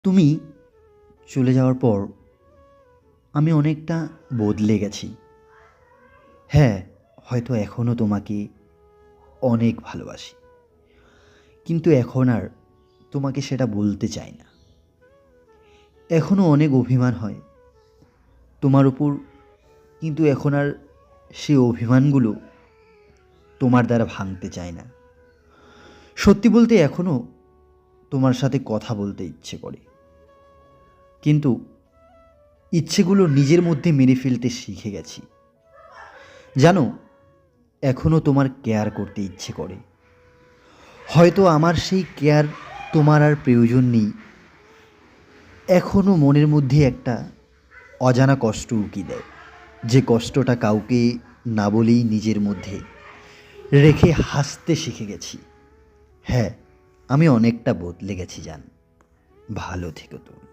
তুমি চলে যাওয়ার পর আমি অনেকটা বদলে গেছি। হ্যাঁ, হয়তো এখনও তোমাকে অনেক ভালোবাসি, কিন্তু এখন আর তোমাকে সেটা বলতে চাই না। এখনও অনেক অভিমান হয় তোমার উপর, কিন্তু এখন আর সেই অভিমানগুলো তোমার দ্বারা ভাঙতে চায় না। সত্যি বলতে এখনও তোমার সাথে কথা বলতে ইচ্ছে করে, কিন্তু ইচ্ছেগুলো নিজের মধ্যে মেরে ফেলতে শিখে গেছি। জানো, এখনও তোমার কেয়ার করতে ইচ্ছে করে। হয়তো আমার সেই কেয়ার তোমার আর প্রয়োজন নেই। এখনও মনের মধ্যে একটা অজানা কষ্ট উকি দেয়, যে কষ্টটা কাউকে না বলেই নিজের মধ্যে রেখে হাসতে শিখে গেছি। হ্যাঁ, আমি অনেকটা বদলে গেছি জান। ভালো থেকো তুমি।